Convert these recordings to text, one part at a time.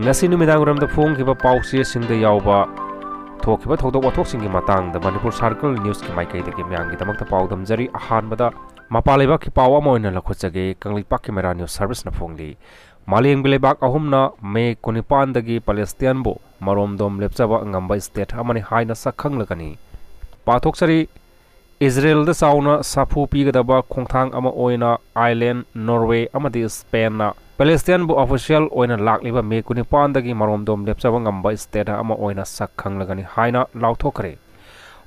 ngasi numidang ramda phongkiba pausi singda yawba thokhiba thodok wathoksingi matangda Manipur Circle News ki maikai de myang gi damakta pawdam jari ahanbada mapaleba ki pawa moina lakhutjage kanglipak ki mera news service na phongli maleng bilebak ahumna me kunipan dagi Palestinian bo marom dom lepchaba ngamba state amani haina sakhang lagani pathoksari Israel da sauna sapu pigadaba khongthang ama oina Ireland Norway amadi Spain na Palestinian bu official oina lakliba me kunipan dagi marom dom lepchaba ngamba state ama oina sakhang lagani haina lauthokre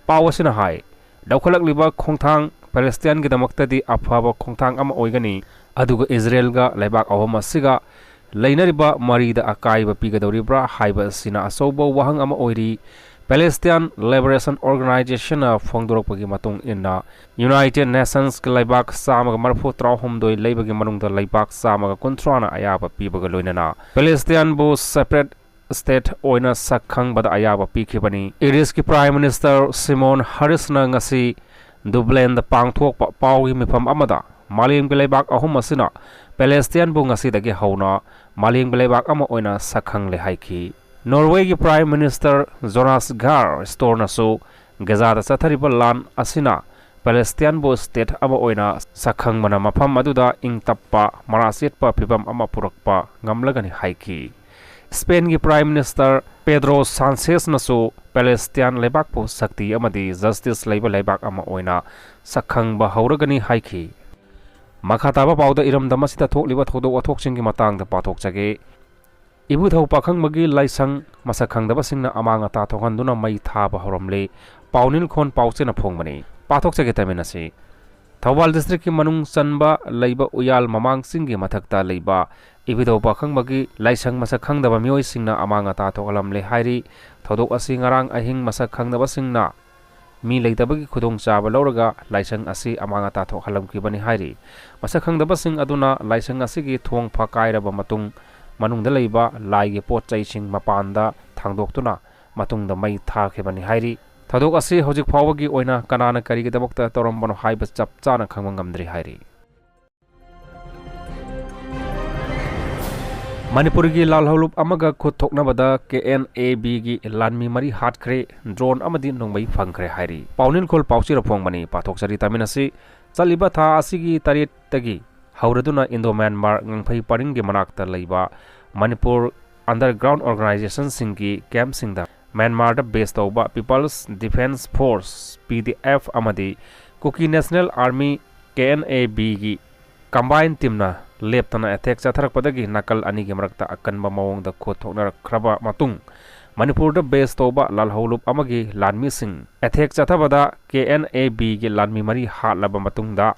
pawasina hai daukhalak liba khongthang Palestinian gi damakta di afaba khongthang ama oigani aduga Israel ga laibak awama siga lainariba marida akaiba pigadoribra haiba sina asobo wahang ama oiri Palestinian Liberation Organization phongdorokpagi matung inna United Nations ki laibak samaga marfu trahumdoi leibagi manungda laibak samaga kuntrana ayaba pibaga loinana Palestinian bu separate state oina sakhang bada ayaba pikhibani Irish ki Prime Minister Simon Harris na ngasi Dublin da pangthokpa pawgi mifam amada Maleng belebak ahum asina Palestinian bu ngasi dagi hauna Maleng belebak ama oina sakhang le haiki Norway ki Prime Minister Jonas Gahr Storna so Gaza da sathariba lan asina Palestinian bu state ama oina sakhang mana mafam aduda ingtappa marasetpa phibam ama purakpa ngamlagani haiki Spain ki Prime Minister Pedro Sanchez na so Palestinian lebak po sakti amadi justice leiba lebak ama oina sakhang ba hauragani haiki makhataba pawda iram damasita thokliba thodok wathoksingi matang da pathok jage ibu thau pakhang magi laisang masakhang daba singna amanga ta thokhanduna mai thaba horamle pawnil khon pauchena phongmani pathok jage taminasi Thawal district ki manung sanba leiba uyal mamang singi mathakta leiba ibu thau pakhang magi laisang masakhang daba mioi singna amanga ta thokalamle hairi thodok asi ngarang ahing masakhang daba singna mi leitabagi khudong chaba lawraga laisang asi amanga ta thokhalam kibani hairi masakhang daba sing aduna laisang asi gi thong phakairaba matung manungda leiba laigi pot chai sing mapanda thangdoktuna matungda mai tha khebani hairi thadok asi hojik phawagi oina kanana kari gi dabakta torambano haiba chap chana khangmangamdri hairi Manipur gi lalhoulup amaga khut thoknabada KNA B gi lanmi mari hatkhre drone amadi nongbai phangkhre hairi paunin khol pauchi raphongmani pathoksari taminasi chaliba tha asigi tarit tagi hauraduna Indo Myanmar ngangphai paring gi manakta leiba Manipur underground organization singki camp singda Myanmar da base tawba People's Defense Force PDF amadi Kuki National Army KNA B gi combined team na leptana attack chatharakpadagi nakal ani gi marakta akanba mawongda khut thoknarak khraba matung Manipur da base tawba lalhoulup amagi lanmi sing attack chathabada KNA B gi lanmi mari hatlaba matungda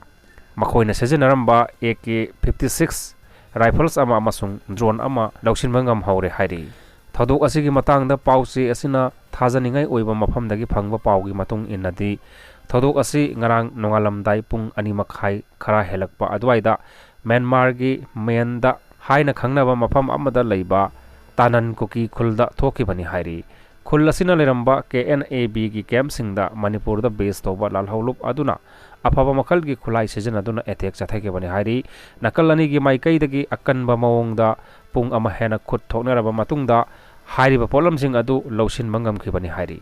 makoina sejenaramba AK-56 rifles ama amasung drone ama lauksinbangam haure hairi thadok asigi matangda pausi asina thajaningai oiba mafamdagi phangba pawgi matung inadi thadok asi ngarang nongalamdai pung ani makhai khara helakpa adwaida Myanmar gi menda haina khangnaba mafam amada leiba tanan kuki khulda thokibani hairi khul asina leramba KNA B gi camp singda Manipur da base toba lalhoulup aduna afaba makal gi khulai season aduna attack chathake bani hairi nakal ani gi maikai dagi akanba mawongda pung ama hena khut thoknaraba matungda hairiba problem sing adu lawsin mangam khibani hairi